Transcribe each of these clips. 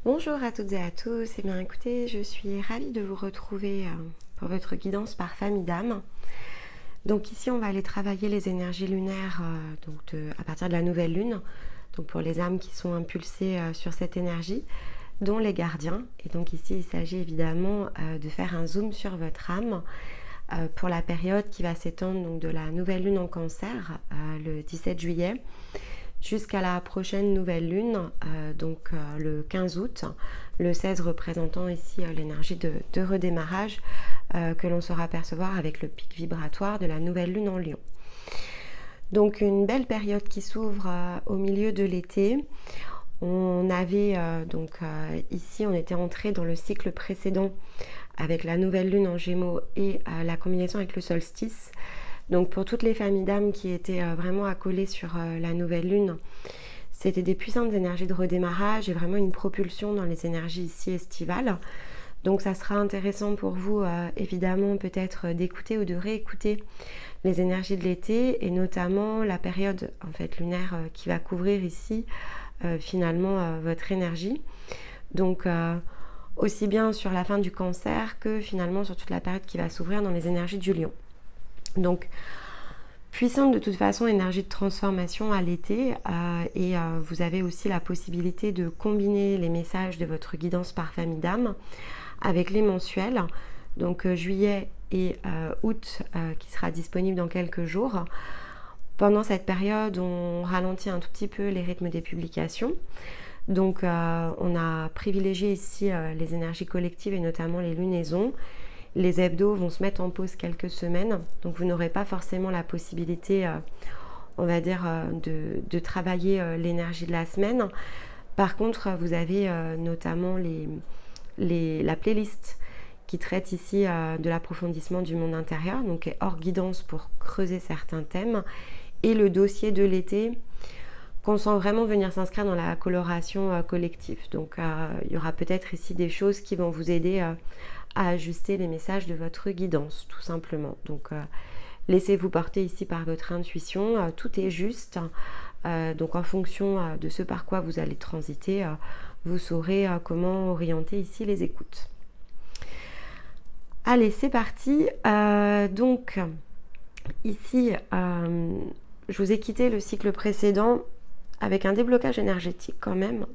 Bonjour à toutes et à tous, et bien écoutez, je suis ravie de vous retrouver pour votre guidance par famille d'âme. Donc ici on va aller travailler les énergies lunaires à partir de la nouvelle lune, donc pour les âmes qui sont impulsées sur cette énergie, dont les gardiens. Et donc ici il s'agit évidemment de faire un zoom sur votre âme pour la période qui va s'étendre donc de la nouvelle lune en Cancer, le 17 juillet, jusqu'à la prochaine nouvelle lune, le 15 août, le 16 représentant ici l'énergie de redémarrage que l'on saura percevoir avec le pic vibratoire de la nouvelle lune en Lion. Donc une belle période qui s'ouvre au milieu de l'été. On avait ici, on était entré dans le cycle précédent avec la nouvelle lune en Gémeaux et la combinaison avec le solstice. Donc pour toutes les familles d'âmes qui étaient vraiment accolées sur la nouvelle lune, c'était des puissantes énergies de redémarrage et vraiment une propulsion dans les énergies ici estivales. Donc ça sera intéressant pour vous évidemment peut-être d'écouter ou de réécouter les énergies de l'été et notamment la période en fait lunaire qui va couvrir ici finalement votre énergie. Donc aussi bien sur la fin du Cancer que finalement sur toute la période qui va s'ouvrir dans les énergies du Lion. Donc, puissante de toute façon, énergie de transformation à l'été vous avez aussi la possibilité de combiner les messages de votre guidance par famille d'âme avec les mensuels, donc juillet et août qui sera disponible dans quelques jours. Pendant cette période, on ralentit un tout petit peu les rythmes des publications. Donc, on a privilégié ici les énergies collectives et notamment les lunaisons. Les hebdos vont se mettre en pause quelques semaines, donc vous n'aurez pas forcément la possibilité, on va dire, de travailler l'énergie de la semaine. Par contre, vous avez notamment la playlist qui traite ici de l'approfondissement du monde intérieur, donc est hors guidance pour creuser certains thèmes, et le dossier de l'été qu'on sent vraiment venir s'inscrire dans la coloration collective. Donc il y aura peut-être ici des choses qui vont vous aider à ajuster les messages de votre guidance, tout simplement. Donc laissez-vous porter ici par votre intuition, tout est juste. Donc en fonction de ce par quoi vous allez transiter, vous saurez comment orienter ici les écoutes. Allez, c'est parti. Donc ici, je vous ai quitté le cycle précédent avec un déblocage énergétique quand même.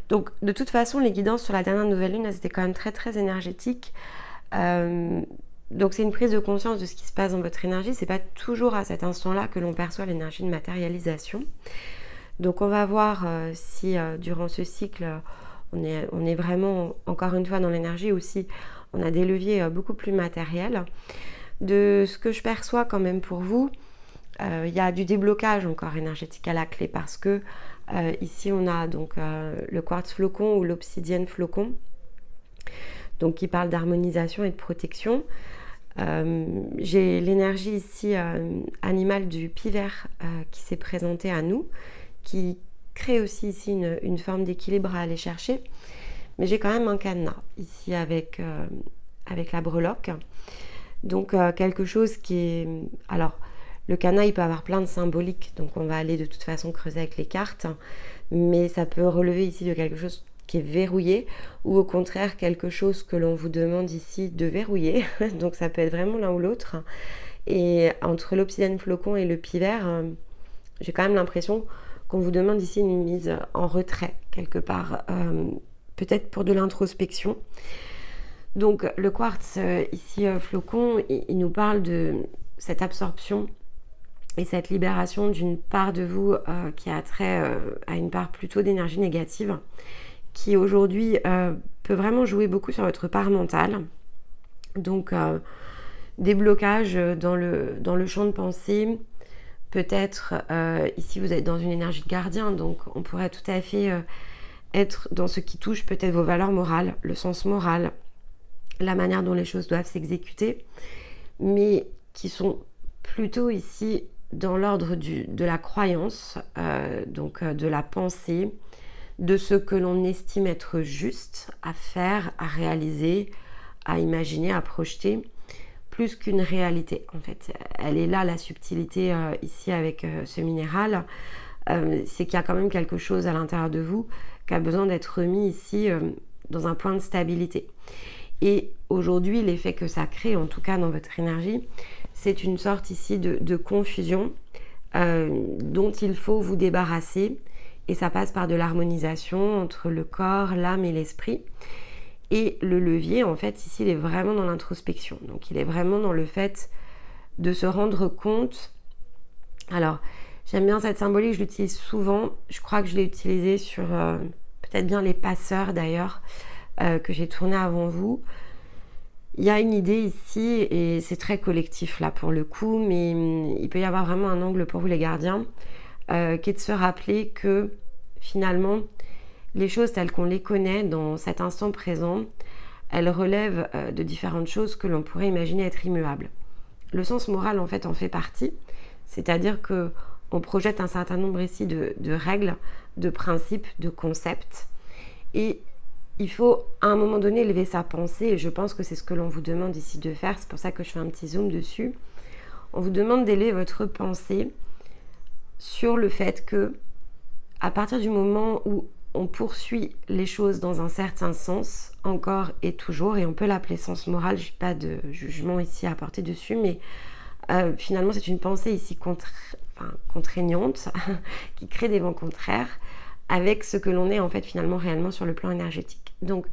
Donc de toute façon, les guidances sur la dernière nouvelle lune, elles étaient quand même très très énergétiques. Donc c'est une prise de conscience de ce qui se passe dans votre énergie. C'est pas toujours à cet instant-là que l'on perçoit l'énergie de matérialisation. Donc on va voir si durant ce cycle, on est vraiment, encore une fois, dans l'énergie aussi. On a des leviers beaucoup plus matériels. De ce que je perçois quand même pour vous, il y a du déblocage encore énergétique à la clé parce que ici on a donc le quartz flocon ou l'obsidienne flocon, donc qui parle d'harmonisation et de protection. J'ai l'énergie ici animale du pivert qui s'est présentée à nous, qui crée aussi ici une forme d'équilibre à aller chercher. Mais j'ai quand même un cadenas ici avec la breloque. Donc quelque chose qui est... Alors, le cadenas, il peut avoir plein de symboliques, donc on va aller de toute façon creuser avec les cartes, mais ça peut relever ici de quelque chose qui est verrouillé, ou au contraire quelque chose que l'on vous demande ici de verrouiller, donc ça peut être vraiment l'un ou l'autre. Et entre l'obsidienne flocon et le pivert, j'ai quand même l'impression qu'on vous demande ici une mise en retrait, quelque part, peut-être pour de l'introspection. Donc le quartz, ici flocon, il nous parle de cette absorption et cette libération d'une part de vous qui a trait à une part plutôt d'énergie négative, qui aujourd'hui peut vraiment jouer beaucoup sur votre part mentale. Donc des blocages dans le champ de pensée. Peut-être ici vous êtes dans une énergie de gardien, donc on pourrait tout à fait être dans ce qui touche peut-être vos valeurs morales, le sens moral, la manière dont les choses doivent s'exécuter, mais qui sont plutôt ici dans l'ordre de la croyance, de la pensée, de ce que l'on estime être juste à faire, à réaliser, à imaginer, à projeter, plus qu'une réalité. En fait, elle est là la subtilité ici avec ce minéral. c'est qu'il y a quand même quelque chose à l'intérieur de vous qui a besoin d'être remis ici dans un point de stabilité. Et aujourd'hui, l'effet que ça crée, en tout cas dans votre énergie, c'est une sorte ici de confusion dont il faut vous débarrasser. Et ça passe par de l'harmonisation entre le corps, l'âme et l'esprit. Et le levier, en fait, ici, il est vraiment dans l'introspection. Donc, il est vraiment dans le fait de se rendre compte. Alors, j'aime bien cette symbolique, je l'utilise souvent. Je crois que je l'ai utilisée sur peut-être bien les passeurs, d'ailleurs, que j'ai tourné avant vous. Il y a une idée ici, et c'est très collectif, là, pour le coup, mais il peut y avoir vraiment un angle pour vous, les gardiens, qui est de se rappeler que, finalement, les choses telles qu'on les connaît dans cet instant présent, elles relèvent de différentes choses que l'on pourrait imaginer être immuables. Le sens moral, en fait, en fait partie, c'est-à-dire qu'on projette un certain nombre ici de règles, de principes, de concepts, et il faut à un moment donné élever sa pensée, et je pense que c'est ce que l'on vous demande ici de faire, c'est pour ça que je fais un petit zoom dessus. On vous demande d'élever votre pensée sur le fait que, à partir du moment où on poursuit les choses dans un certain sens, encore et toujours, et on peut l'appeler sens moral, je n'ai pas de jugement ici à apporter dessus, mais finalement c'est une pensée ici contraignante, qui crée des vents contraires, avec ce que l'on est en fait finalement réellement sur le plan énergétique. Donc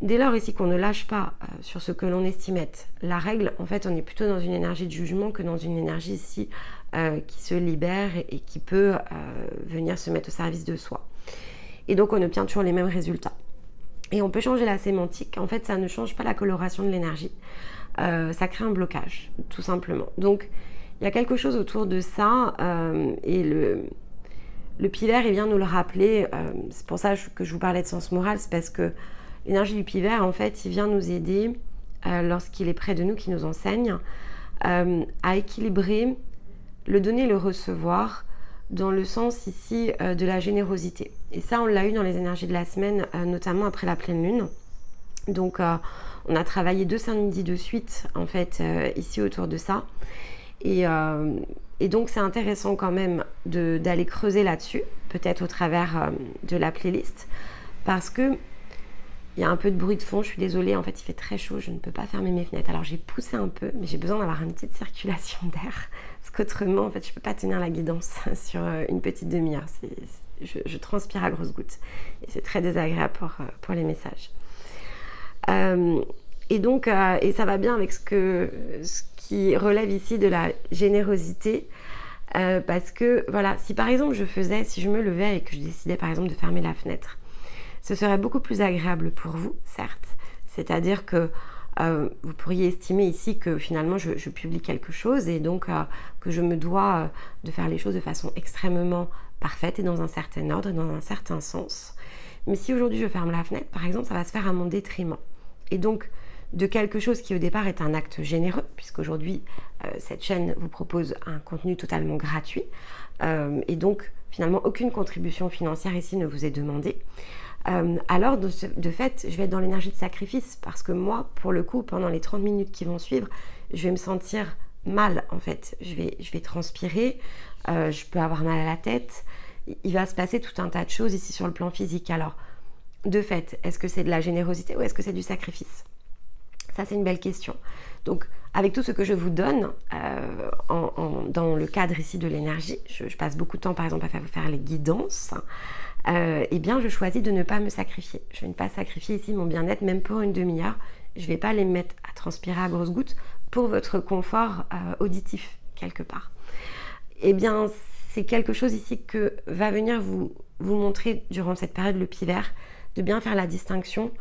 dès lors ici qu'on ne lâche pas sur ce que l'on estime être la règle, en fait on est plutôt dans une énergie de jugement que dans une énergie ici qui se libère et qui peut venir se mettre au service de soi. Et donc on obtient toujours les mêmes résultats. Et on peut changer la sémantique, en fait ça ne change pas la coloration de l'énergie, ça crée un blocage, tout simplement. Donc il y a quelque chose autour de ça, et le pivert il vient nous le rappeler, c'est pour ça que je vous parlais de sens moral, c'est parce que l'énergie du pivert, en fait, il vient nous aider, lorsqu'il est près de nous, qui nous enseigne, à équilibrer le donner et le recevoir, dans le sens ici de la générosité. Et ça, on l'a eu dans les énergies de la semaine, notamment après la pleine lune. Donc, on a travaillé 2 samedis de suite, en fait, ici autour de ça. Et donc, c'est intéressant quand même d'aller creuser là-dessus, peut-être au travers de la playlist, parce que il y a un peu de bruit de fond, je suis désolée, en fait il fait très chaud, je ne peux pas fermer mes fenêtres. Alors j'ai poussé un peu, mais j'ai besoin d'avoir une petite circulation d'air, parce qu'autrement en fait je ne peux pas tenir la guidance sur une petite demi-heure. Je transpire à grosses gouttes, et c'est très désagréable pour les messages. Et donc, et ça va bien avec ce qui relève ici de la générosité, parce que voilà, si par exemple si je me levais et que je décidais par exemple de fermer la fenêtre, ce serait beaucoup plus agréable pour vous, certes. C'est-à-dire que vous pourriez estimer ici que finalement je publie quelque chose et donc que je me dois de faire les choses de façon extrêmement parfaite et dans un certain ordre et dans un certain sens. Mais si aujourd'hui je ferme la fenêtre, par exemple, ça va se faire à mon détriment. Et donc, de quelque chose qui au départ est un acte généreux, puisqu'aujourd'hui cette chaîne vous propose un contenu totalement gratuit, et donc finalement aucune contribution financière ici ne vous est demandée. Alors de fait je vais être dans l'énergie de sacrifice, parce que moi pour le coup pendant les 30 minutes qui vont suivre je vais me sentir mal, en fait je vais transpirer, je peux avoir mal à la tête, il va se passer tout un tas de choses ici sur le plan physique. Alors de fait, est-ce que c'est de la générosité ou est-ce que c'est du sacrifice? Ça c'est une belle question. Donc avec tout ce que je vous donne dans le cadre ici de l'énergie, je passe beaucoup de temps par exemple à vous faire les guidances, eh bien je choisis de ne pas me sacrifier. Je ne vais pas sacrifier ici mon bien-être, même pour une demi-heure. Je ne vais pas les mettre à transpirer à grosses gouttes pour votre confort auditif quelque part. Eh bien c'est quelque chose ici que va venir vous montrer durant cette période le pivert, de bien faire la distinction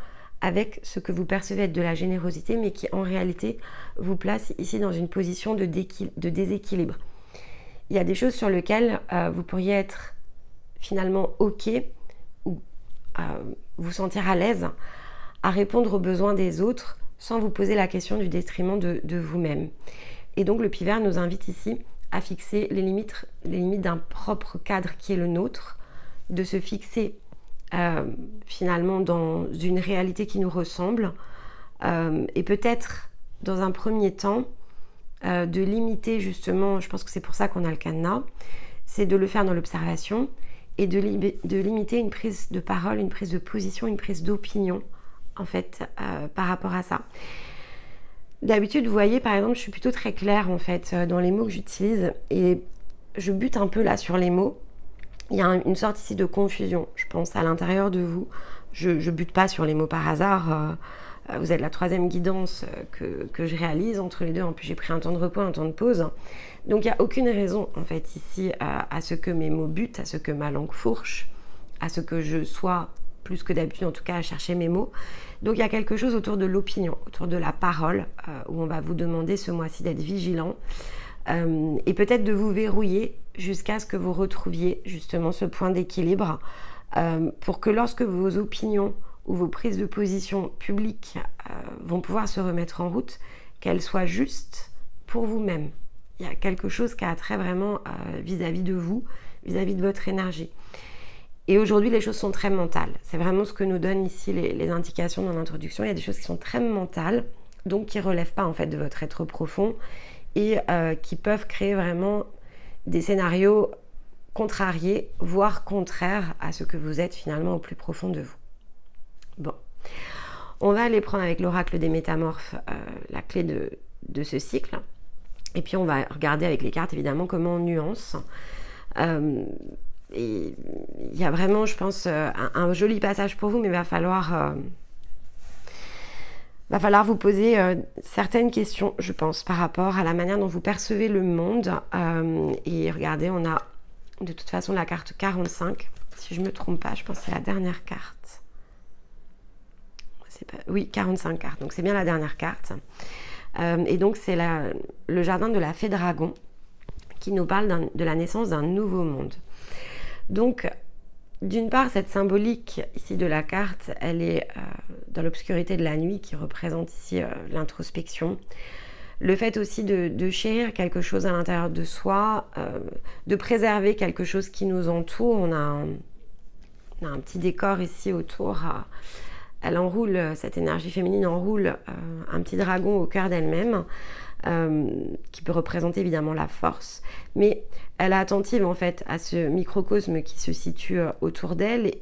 avec ce que vous percevez être de la générosité, mais qui en réalité vous place ici dans une position de déséquilibre. Il y a des choses sur lesquelles vous pourriez être finalement OK ou vous sentir à l'aise à répondre aux besoins des autres sans vous poser la question du détriment de vous-même. Et donc le pivert nous invite ici à fixer les limites d'un propre cadre qui est le nôtre, de se fixer finalement dans une réalité qui nous ressemble, et peut-être dans un premier temps de limiter justement, je pense que c'est pour ça qu'on a le cadenas, c'est de le faire dans l'observation et de limiter une prise de parole, une prise de position, une prise d'opinion, en fait, par rapport à ça. D'habitude, vous voyez, par exemple, je suis plutôt très claire, en fait, dans les mots que j'utilise, et je bute un peu là sur les mots. Il y a une sorte ici de confusion, je pense, à l'intérieur de vous. Je bute pas sur les mots par hasard. Vous êtes la 3e guidance que je réalise entre les deux. En plus, j'ai pris un temps de repos, un temps de pause. Donc, il n'y a aucune raison, en fait, ici, à ce que mes mots butent, à ce que ma langue fourche, à ce que je sois, plus que d'habitude, en tout cas, à chercher mes mots. Donc, il y a quelque chose autour de l'opinion, autour de la parole, où on va vous demander ce mois-ci d'être vigilant et peut-être de vous verrouiller jusqu'à ce que vous retrouviez justement ce point d'équilibre pour que lorsque vos opinions ou vos prises de position publiques vont pouvoir se remettre en route, qu'elles soient justes pour vous-même. Il y a quelque chose qui a trait vraiment vis-à-vis de vous, vis-à-vis de votre énergie. Et aujourd'hui, les choses sont très mentales. C'est vraiment ce que nous donnent ici les indications dans l'introduction. Il y a des choses qui sont très mentales, donc qui ne relèvent pas en fait de votre être profond et qui peuvent créer vraiment des scénarios contrariés, voire contraires à ce que vous êtes finalement au plus profond de vous. Bon, on va aller prendre avec l'oracle des métamorphes la clé de ce cycle. Et puis on va regarder avec les cartes évidemment comment on nuance. Et il y a vraiment, je pense, un joli passage pour vous, mais il va falloir vous poser certaines questions, je pense, par rapport à la manière dont vous percevez le monde. Et regardez, on a de toute façon la carte 45. Si je ne me trompe pas, je pense que c'est la dernière carte. Oui, 45 cartes, donc c'est bien la dernière carte. Et donc c'est le jardin de la fée dragon qui nous parle de la naissance d'un nouveau monde. Donc, d'une part, cette symbolique ici de la carte, elle est dans l'obscurité de la nuit qui représente ici l'introspection. Le fait aussi de chérir quelque chose à l'intérieur de soi, de préserver quelque chose qui nous entoure. On a un petit décor ici autour. Elle enroule, cette énergie féminine enroule un petit dragon au cœur d'elle-même, qui peut représenter évidemment la force, mais elle est attentive en fait à ce microcosme qui se situe autour d'elle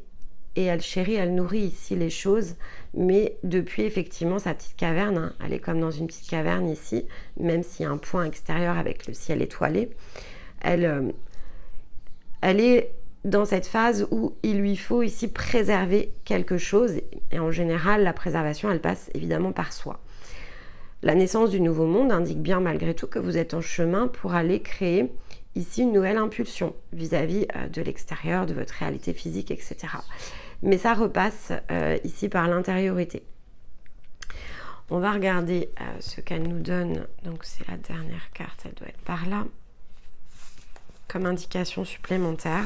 et elle chérit, elle nourrit ici les choses, mais depuis effectivement sa petite caverne, hein, elle est comme dans une petite caverne ici, même s'il y a un point extérieur avec le ciel étoilé, elle est dans cette phase où il lui faut ici préserver quelque chose, et en général la préservation elle passe évidemment par soi. La naissance du nouveau monde indique bien malgré tout que vous êtes en chemin pour aller créer ici une nouvelle impulsion vis-à-vis de l'extérieur, de votre réalité physique, etc. Mais ça repasse ici par l'intériorité. On va regarder ce qu'elle nous donne, donc c'est la dernière carte, elle doit être par là, comme indication supplémentaire.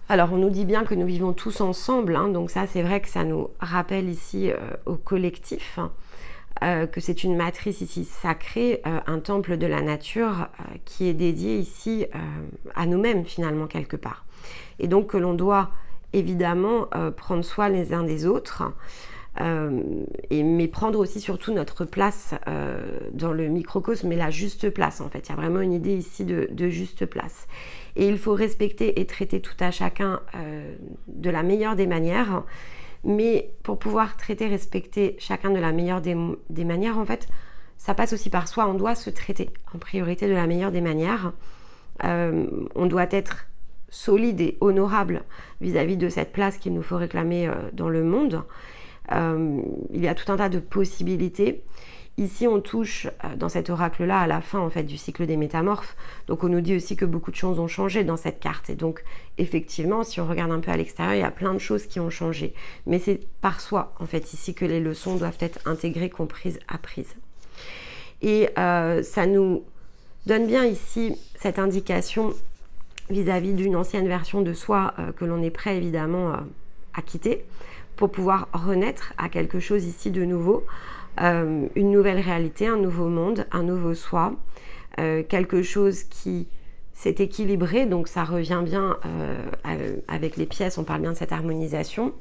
Alors, on nous dit bien que nous vivons tous ensemble, hein, donc ça, c'est vrai que ça nous rappelle ici au collectif, que c'est une matrice ici sacrée, un temple de la nature qui est dédié ici à nous-mêmes, finalement, quelque part. Et donc, que l'on doit évidemment prendre soin les uns des autres, mais prendre aussi surtout notre place dans le microcosme, mais la juste place, en fait. Il y a vraiment une idée ici de juste place. Et il faut respecter et traiter tout à chacun de la meilleure des manières. Mais pour pouvoir traiter, respecter chacun de la meilleure des manières, en fait, ça passe aussi par soi. On doit se traiter en priorité de la meilleure des manières. On doit être solide et honorable vis-à-vis de cette place qu'il nous faut réclamer dans le monde. Il y a tout un tas de possibilités. Ici, on touche dans cet oracle-là à la fin en fait du cycle des métamorphes. Donc, on nous dit aussi que beaucoup de choses ont changé dans cette carte. Et donc, effectivement, si on regarde un peu à l'extérieur, il y a plein de choses qui ont changé. Mais c'est par soi, en fait, ici que les leçons doivent être intégrées, comprises, apprises. Et ça nous donne bien ici cette indication vis-à-vis d'une ancienne version de soi que l'on est prêt, évidemment, à quitter pour pouvoir renaître à quelque chose ici de nouveau. Une nouvelle réalité, un nouveau monde, un nouveau soi, quelque chose qui s'est équilibré, donc ça revient bien avec les pièces, on parle bien de cette harmonisation,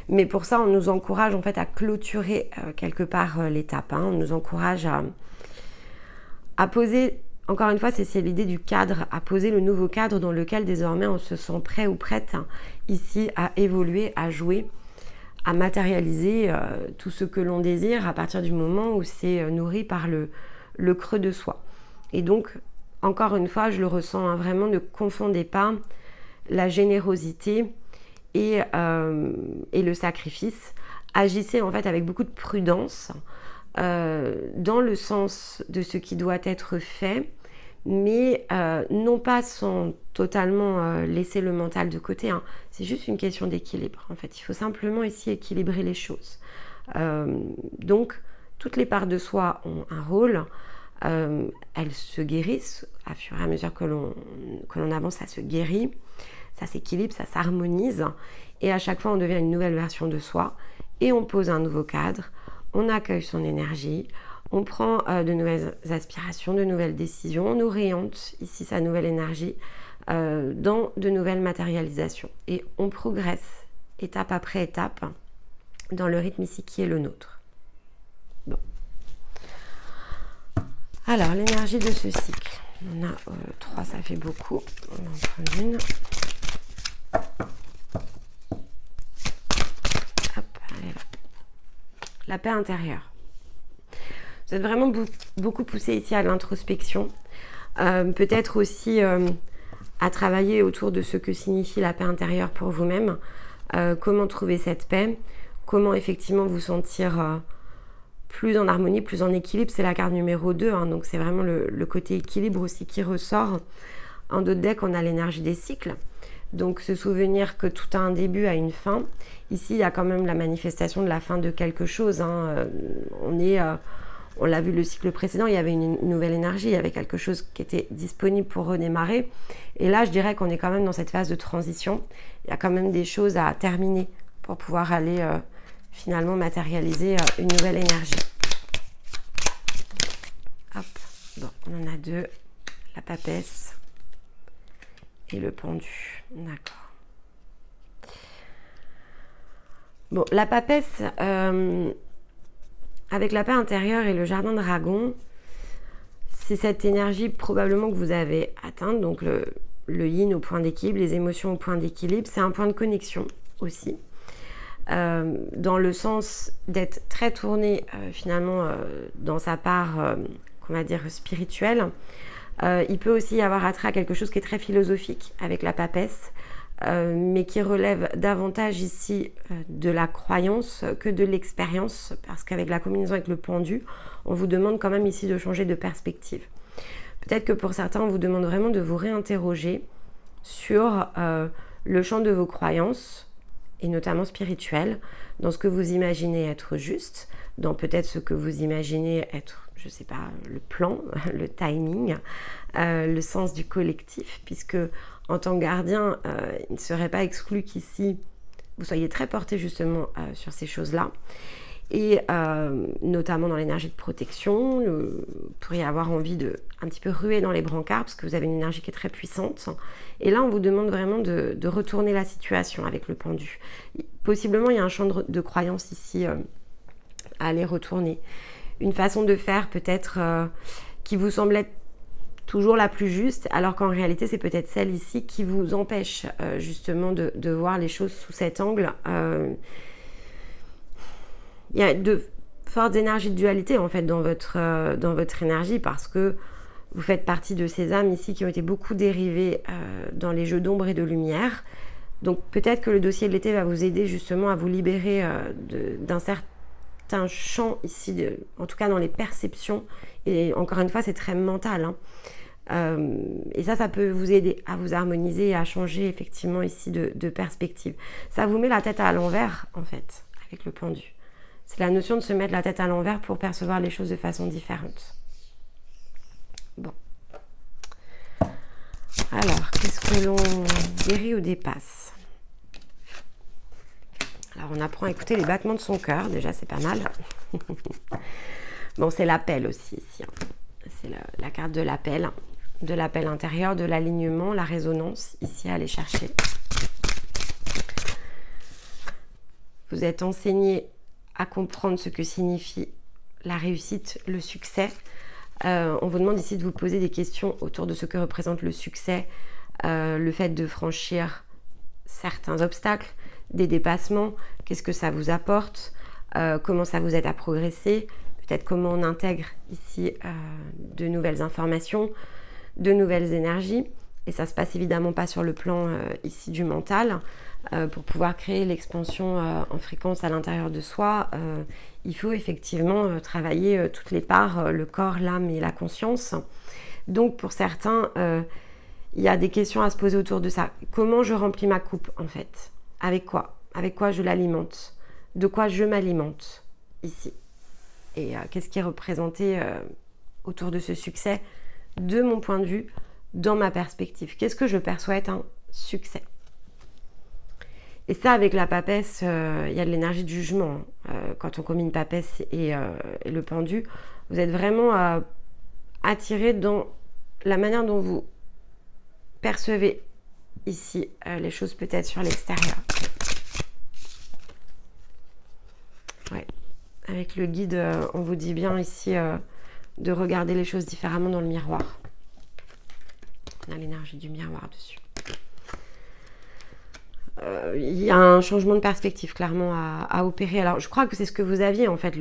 mais pour ça on nous encourage en fait à clôturer quelque part l'étape, hein. On nous encourage à poser, encore une fois, c'est l'idée du cadre, à poser le nouveau cadre dans lequel désormais on se sent prêt ou prête ici à évoluer, à jouer, à matérialiser tout ce que l'on désire à partir du moment où c'est nourri par le creux de soi. Et donc, encore une fois, je le ressens, hein, vraiment, ne confondez pas la générosité et le sacrifice. Agissez en fait avec beaucoup de prudence dans le sens de ce qui doit être fait, mais non pas sans totalement laisser le mental de côté, hein. C'est juste une question d'équilibre en fait. Il faut simplement ici équilibrer les choses. Donc toutes les parts de soi ont un rôle, elles se guérissent à fur et à mesure que l'on avance, ça se guérit, ça s'équilibre, ça s'harmonise, et à chaque fois on devient une nouvelle version de soi et on pose un nouveau cadre, on accueille son énergie, on prend de nouvelles aspirations, de nouvelles décisions, on oriente ici sa nouvelle énergie dans de nouvelles matérialisations. Et on progresse étape après étape dans le rythme ici qui est le nôtre. Bon. Alors, l'énergie de ce cycle. On a 3, ça fait beaucoup. On en prend une. Hop, elle est là. La paix intérieure. Vous êtes vraiment beaucoup poussé ici à l'introspection, peut-être aussi à travailler autour de ce que signifie la paix intérieure pour vous-même, comment trouver cette paix, comment effectivement vous sentir plus en harmonie, plus en équilibre. C'est la carte numéro 2, hein, donc c'est vraiment le côté équilibre aussi qui ressort. En d'autres decks, on a l'énergie des cycles, donc se souvenir que tout a un début, a une fin. Ici, il y a quand même la manifestation de la fin de quelque chose, hein. On l'a vu le cycle précédent, il y avait une nouvelle énergie, il y avait quelque chose qui était disponible pour redémarrer. Et là, je dirais qu'on est quand même dans cette phase de transition. Il y a quand même des choses à terminer pour pouvoir aller finalement matérialiser une nouvelle énergie. Hop, bon, on en a 2, la papesse et le pendu. D'accord. Bon, la papesse... avec la paix intérieure et le jardin dragon, c'est cette énergie probablement que vous avez atteinte, donc le yin au point d'équilibre, les émotions au point d'équilibre, c'est un point de connexion aussi, dans le sens d'être très tourné finalement dans sa part, qu'on va dire, spirituelle. Il peut aussi y avoir attrait à quelque chose qui est très philosophique avec la papesse, mais qui relève davantage ici de la croyance que de l'expérience, parce qu'avec la combinaison avec le pendu, on vous demande quand même ici de changer de perspective. Peut-être que pour certains, on vous demande vraiment de vous réinterroger sur le champ de vos croyances, et notamment spirituelles, dans ce que vous imaginez être juste, dans peut-être ce que vous imaginez être, je ne sais pas, le plan, le timing, le sens du collectif, puisque en tant que gardien, il ne serait pas exclu qu'ici, vous soyez très porté justement sur ces choses-là. Et notamment dans l'énergie de protection, vous pourriez avoir envie de un petit peu ruer dans les brancards, parce que vous avez une énergie qui est très puissante. Et là, on vous demande vraiment de retourner la situation avec le pendu. Possiblement, il y a un champ de croyance ici à aller retourner. Une façon de faire peut-être qui vous semble être toujours la plus juste, alors qu'en réalité, c'est peut-être celle ici qui vous empêche justement de voir les choses sous cet angle. Il y a de fortes énergies de dualité en fait dans votre énergie, parce que vous faites partie de ces âmes ici qui ont été beaucoup dérivées dans les jeux d'ombre et de lumière. Donc peut-être que le dossier de l'été va vous aider justement à vous libérer d'un certain champ ici, en tout cas dans les perceptions. Et encore une fois, c'est très mental, hein. Et ça peut vous aider à vous harmoniser et à changer effectivement ici de perspective. Ça vous met la tête à l'envers en fait avec le pendu. C'est la notion de se mettre la tête à l'envers pour percevoir les choses de façon différente. Bon. Alors, qu'est-ce que l'on guérit ou dépasse? Alors, on apprend à écouter les battements de son cœur. Déjà, c'est pas mal. Bon, c'est l'appel aussi ici, hein. C'est la carte de l'appel intérieur, de l'alignement, la résonance ici à aller chercher. Vous êtes enseigné à comprendre ce que signifie la réussite, le succès, On vous demande ici de vous poser des questions autour de ce que représente le succès, le fait de franchir certains obstacles, des dépassements, qu'est-ce que ça vous apporte, comment ça vous aide à progresser, peut-être comment on intègre ici de nouvelles informations, de nouvelles énergies. Et ça ne se passe évidemment pas sur le plan ici du mental. Pour pouvoir créer l'expansion en fréquence à l'intérieur de soi, il faut effectivement travailler toutes les parts, le corps, l'âme et la conscience. Donc pour certains, il y a des questions à se poser autour de ça. Comment je remplis ma coupe en fait? Avec quoi? Avec quoi je l'alimente? De quoi je m'alimente ici? Et qu'est-ce qui est représenté autour de ce succès de mon point de vue, dans ma perspective? Qu'est-ce que je perçois être un succès? Et ça, avec la papesse, il y a de l'énergie de jugement. Quand on combine papesse et le pendu, vous êtes vraiment attiré dans la manière dont vous percevez ici les choses peut-être sur l'extérieur. Ouais. Avec le guide, on vous dit bien ici de regarder les choses différemment dans le miroir. On a l'énergie du miroir dessus. Il y a un changement de perspective clairement à opérer. Alors je crois que c'est ce que vous aviez en fait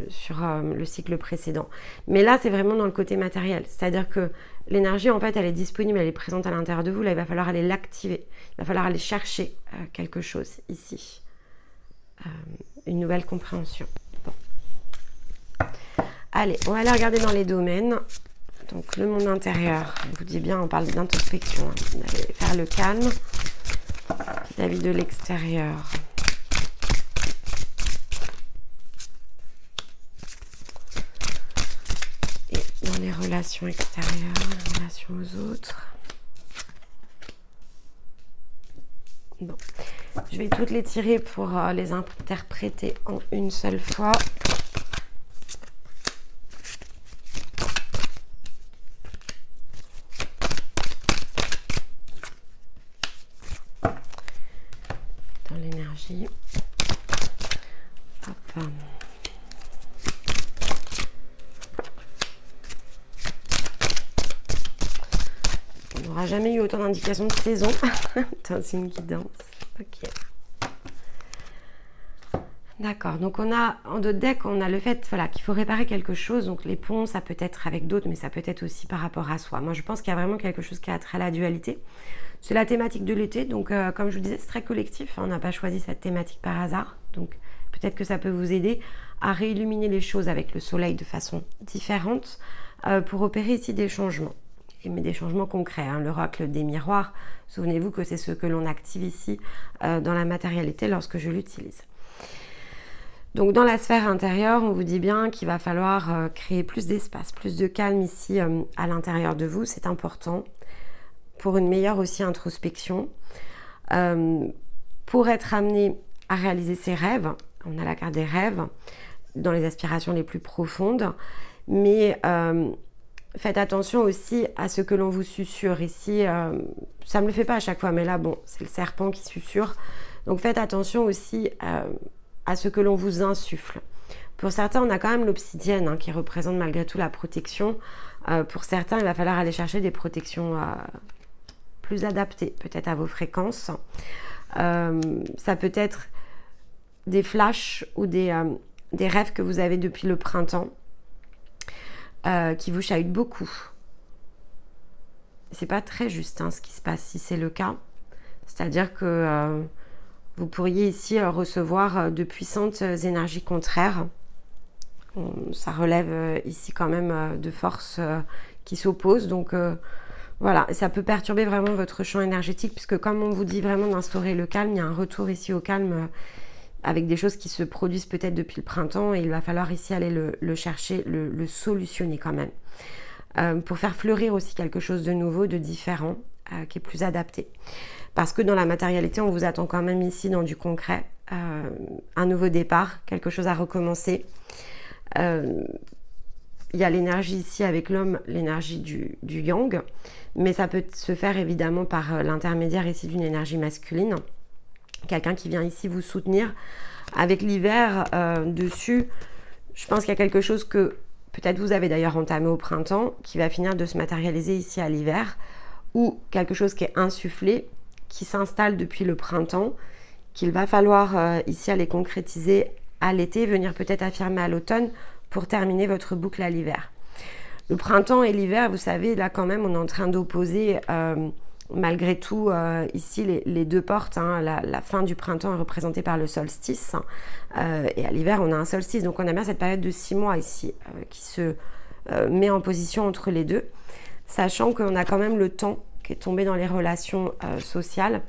sur le cycle précédent. Mais là c'est vraiment dans le côté matériel. C'est-à-dire que l'énergie en fait elle est disponible, elle est présente à l'intérieur de vous. Là il va falloir aller l'activer. Il va falloir aller chercher quelque chose ici. Une nouvelle compréhension. Bon. Allez, on va aller regarder dans les domaines. Donc le monde intérieur, on vous dit bien, on parle d'introspection. Hein. On va aller faire le calme. Vis-à-vis de l'extérieur. Et dans les relations extérieures, les relations aux autres. Bon. Je vais toutes les tirer pour les interpréter en une seule fois. L'énergie. Hop. On n'aura jamais eu autant d'indications de saison. C'est une guidance. Ok. D'accord. Donc on a en d'autres decks, on a le fait voilà, qu'il faut réparer quelque chose. Donc les ponts, ça peut être avec d'autres, mais ça peut être aussi par rapport à soi. Moi, je pense qu'il y a vraiment quelque chose qui a trait à la dualité. C'est la thématique de l'été, donc comme je vous disais, c'est très collectif. On n'a pas choisi cette thématique par hasard. Donc peut-être que ça peut vous aider à réilluminer les choses avec le soleil de façon différente pour opérer ici des changements. Mais des changements concrets. Hein. L'oracle des miroirs, souvenez-vous que c'est ce que l'on active ici dans la matérialité lorsque je l'utilise. Donc dans la sphère intérieure, on vous dit bien qu'il va falloir créer plus d'espace, plus de calme ici à l'intérieur de vous. C'est important. Pour une meilleure aussi introspection, pour être amené à réaliser ses rêves. On a la carte des rêves dans les aspirations les plus profondes, mais faites attention aussi à ce que l'on vous susurre. Ici, ça ne me le fait pas à chaque fois, mais là, bon, c'est le serpent qui susurre. Donc faites attention aussi à ce que l'on vous insuffle. Pour certains, on a quand même l'obsidienne hein, qui représente malgré tout la protection. Pour certains, il va falloir aller chercher des protections plus adaptées, peut-être à vos fréquences. Ça peut être des flashs ou des rêves que vous avez depuis le printemps qui vous chahutent beaucoup. C'est pas très juste hein, ce qui se passe si c'est le cas. C'est-à-dire que vous pourriez ici recevoir de puissantes énergies contraires. Ça relève ici quand même de forces qui s'opposent. Donc voilà, ça peut perturber vraiment votre champ énergétique puisque comme on vous dit vraiment d'instaurer le calme, il y a un retour ici au calme avec des choses qui se produisent peut-être depuis le printemps et il va falloir ici aller le chercher, le solutionner quand même. Pour faire fleurir aussi quelque chose de nouveau, de différent, qui est plus adapté. Parce que dans la matérialité, on vous attend quand même ici dans du concret, un nouveau départ, quelque chose à recommencer. Il y a l'énergie ici avec l'homme, l'énergie du yang, mais ça peut se faire évidemment par l'intermédiaire ici d'une énergie masculine. Quelqu'un qui vient ici vous soutenir avec l'hiver dessus. Je pense qu'il y a quelque chose que peut-être vous avez d'ailleurs entamé au printemps, qui va finir de se matérialiser ici à l'hiver, ou quelque chose qui est insufflé, qui s'installe depuis le printemps, qu'il va falloir ici aller concrétiser à l'été, venir peut-être affirmer à l'automne pour terminer votre boucle à l'hiver. Le printemps et l'hiver, vous savez, là quand même, on est en train d'opposer malgré tout ici les deux portes. Hein, la fin du printemps est représentée par le solstice et à l'hiver, on a un solstice. Donc on a bien cette période de 6 mois ici qui se met en position entre les deux, sachant qu'on a quand même le temps qui est tombé dans les relations sociales.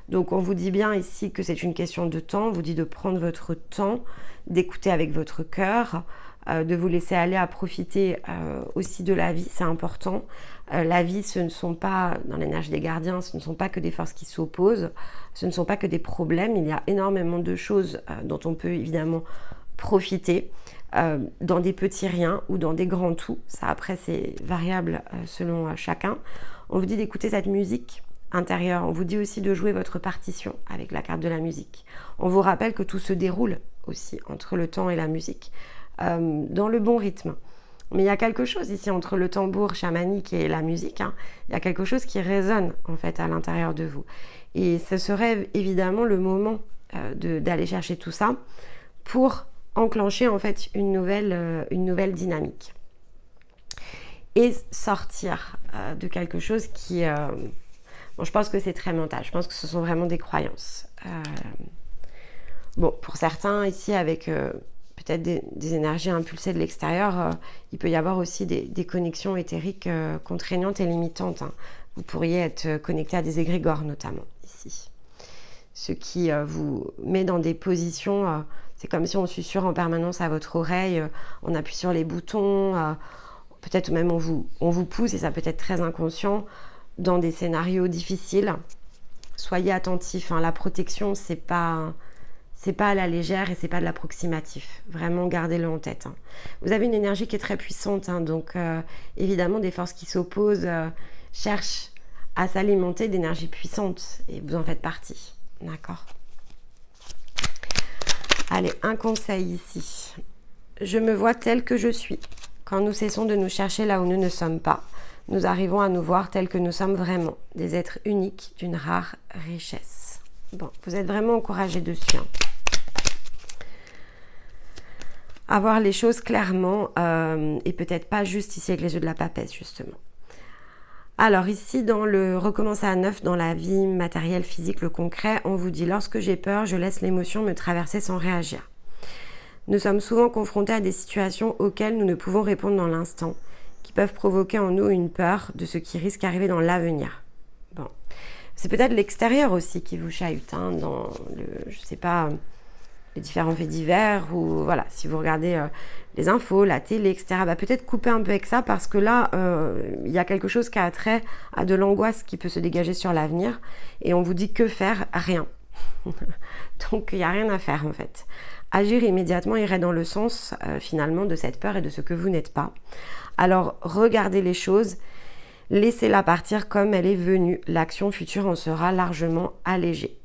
Donc on vous dit bien ici que c'est une question de temps, on vous dit de prendre votre temps, d'écouter avec votre cœur, de vous laisser aller à profiter aussi de la vie, c'est important. La vie, ce ne sont pas, dans l'énergie des gardiens, ce ne sont pas que des forces qui s'opposent, ce ne sont pas que des problèmes, il y a énormément de choses dont on peut évidemment profiter, dans des petits riens ou dans des grands tout, ça après c'est variable selon chacun. On vous dit d'écouter cette musique intérieure, on vous dit aussi de jouer votre partition avec la carte de la musique. On vous rappelle que tout se déroule aussi entre le temps et la musique, dans le bon rythme. Mais il y a quelque chose ici entre le tambour chamanique et la musique, hein, il y a quelque chose qui résonne en fait à l'intérieur de vous. Et ce serait évidemment le moment d'aller chercher tout ça pour enclencher en fait une nouvelle dynamique. Et sortir de quelque chose qui... bon, je pense que c'est très mental, je pense que ce sont vraiment des croyances. Bon, pour certains ici avec... peut-être des énergies impulsées de l'extérieur, il peut y avoir aussi des connexions éthériques contraignantes et limitantes. Hein. Vous pourriez être connecté à des égrégores notamment ici. Ce qui vous met dans des positions, c'est comme si on susurre en permanence à votre oreille, on appuie sur les boutons, peut-être même on vous pousse, et ça peut être très inconscient, dans des scénarios difficiles. Soyez attentifs, hein. La protection, c'est pas à la légère et c'est pas de l'approximatif. Vraiment, gardez-le en tête. Hein. Vous avez une énergie qui est très puissante, hein, donc évidemment, des forces qui s'opposent cherchent à s'alimenter d'énergie puissante et vous en faites partie. D'accord? Allez, un conseil ici. Je me vois tel que je suis. Quand nous cessons de nous chercher là où nous ne sommes pas, nous arrivons à nous voir tels que nous sommes vraiment, des êtres uniques d'une rare richesse. Bon, vous êtes vraiment encouragés dessus. Hein. À voir les choses clairement et peut-être pas juste ici avec les yeux de la papesse, justement. Alors ici, dans le recommencer à neuf, dans la vie matérielle, physique, le concret, on vous dit « Lorsque j'ai peur, je laisse l'émotion me traverser sans réagir. » Nous sommes souvent confrontés à des situations auxquelles nous ne pouvons répondre dans l'instant, qui peuvent provoquer en nous une peur de ce qui risque d'arriver dans l'avenir. Bon. C'est peut-être l'extérieur aussi qui vous chahute, hein, dans je sais pas, les différents faits divers, ou voilà, si vous regardez les infos, la télé, etc., bah, peut-être couper un peu avec ça, parce que là, il y a quelque chose qui a trait à de l'angoisse qui peut se dégager sur l'avenir, et on vous dit que faire? Rien. Donc, il n'y a rien à faire, en fait. Agir immédiatement irait dans le sens, finalement, de cette peur et de ce que vous n'êtes pas. Alors, regardez les choses, laissez-la partir comme elle est venue. L'action future en sera largement allégée.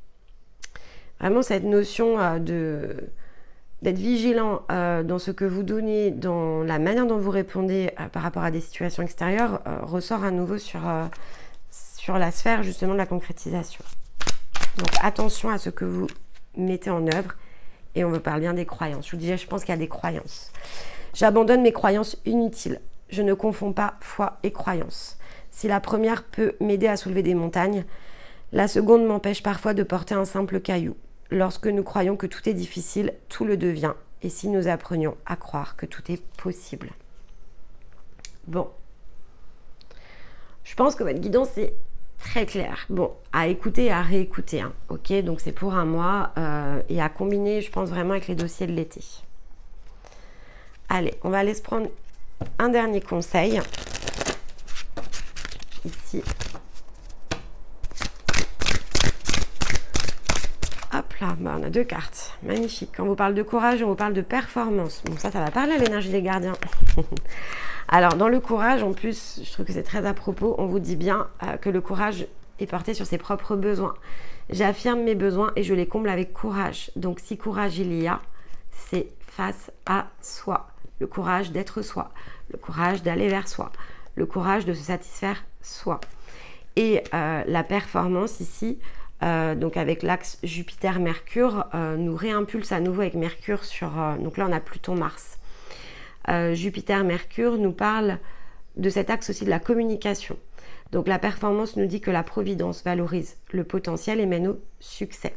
Vraiment, cette notion d'être vigilant dans ce que vous donnez, dans la manière dont vous répondez par rapport à des situations extérieures, ressort à nouveau sur la sphère justement de la concrétisation. Donc, attention à ce que vous mettez en œuvre. Et on veut parler bien des croyances. Je vous disais, je pense qu'il y a des croyances. J'abandonne mes croyances inutiles. Je ne confonds pas foi et croyance. Si la première peut m'aider à soulever des montagnes, la seconde m'empêche parfois de porter un simple caillou. Lorsque nous croyons que tout est difficile, tout le devient. Et si nous apprenions à croire que tout est possible? Bon. Je pense que votre guidance est très claire. Bon, à écouter et à réécouter. Hein. Ok, donc c'est pour un mois et à combiner, je pense, vraiment avec les dossiers de l'été. Allez, on va aller se prendre un dernier conseil. Ici. Hop là, bah, on a deux cartes. Magnifique. Quand on vous parle de courage, on vous parle de performance. Bon, ça va parler à l'énergie des gardiens. Alors, dans le courage, en plus, je trouve que c'est très à propos, on vous dit bien que le courage est porté sur ses propres besoins. J'affirme mes besoins et je les comble avec courage. Donc, si courage il y a, c'est face à soi. le courage d'être soi, le courage d'aller vers soi, le courage de se satisfaire soi. Et la performance ici, donc avec l'axe Jupiter-Mercure, nous réimpulse à nouveau avec Mercure sur... donc là, on a Pluton-Mars. Jupiter-Mercure nous parle de cet axe aussi de la communication. Donc la performance nous dit que la providence valorise le potentiel et mène au succès.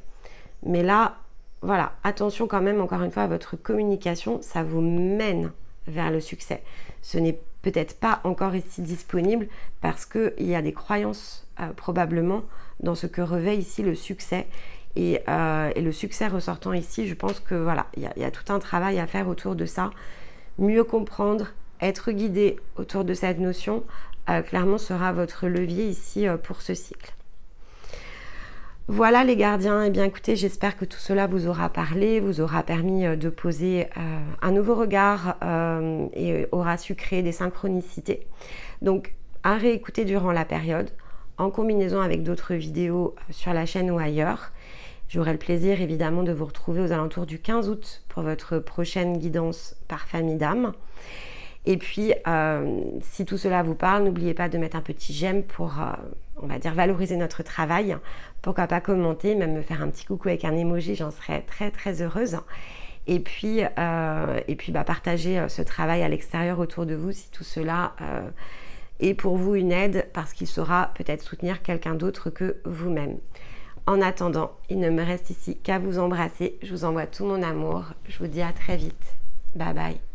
Mais là, voilà, attention quand même, encore une fois, à votre communication, ça vous mène vers le succès. Ce n'est peut-être pas encore ici disponible parce qu'il y a des croyances probablement dans ce que revêt ici le succès. Et le succès ressortant ici, je pense que voilà, il y a tout un travail à faire autour de ça. Mieux comprendre, être guidé autour de cette notion, clairement sera votre levier ici pour ce cycle. Voilà les gardiens, et bien écoutez, j'espère que tout cela vous aura parlé, vous aura permis de poser un nouveau regard et aura su créer des synchronicités. Donc à réécouter durant la période, en combinaison avec d'autres vidéos sur la chaîne ou ailleurs. J'aurai le plaisir évidemment de vous retrouver aux alentours du 15 août pour votre prochaine guidance par famille d'âme. Et puis, si tout cela vous parle, n'oubliez pas de mettre un petit j'aime pour, on va dire, valoriser notre travail. Pourquoi pas commenter, même me faire un petit coucou avec un emoji, j'en serais très très heureuse. Et puis partager ce travail à l'extérieur autour de vous si tout cela est pour vous une aide parce qu'il saura peut-être soutenir quelqu'un d'autre que vous-même. En attendant, il ne me reste ici qu'à vous embrasser. Je vous envoie tout mon amour. Je vous dis à très vite. Bye bye.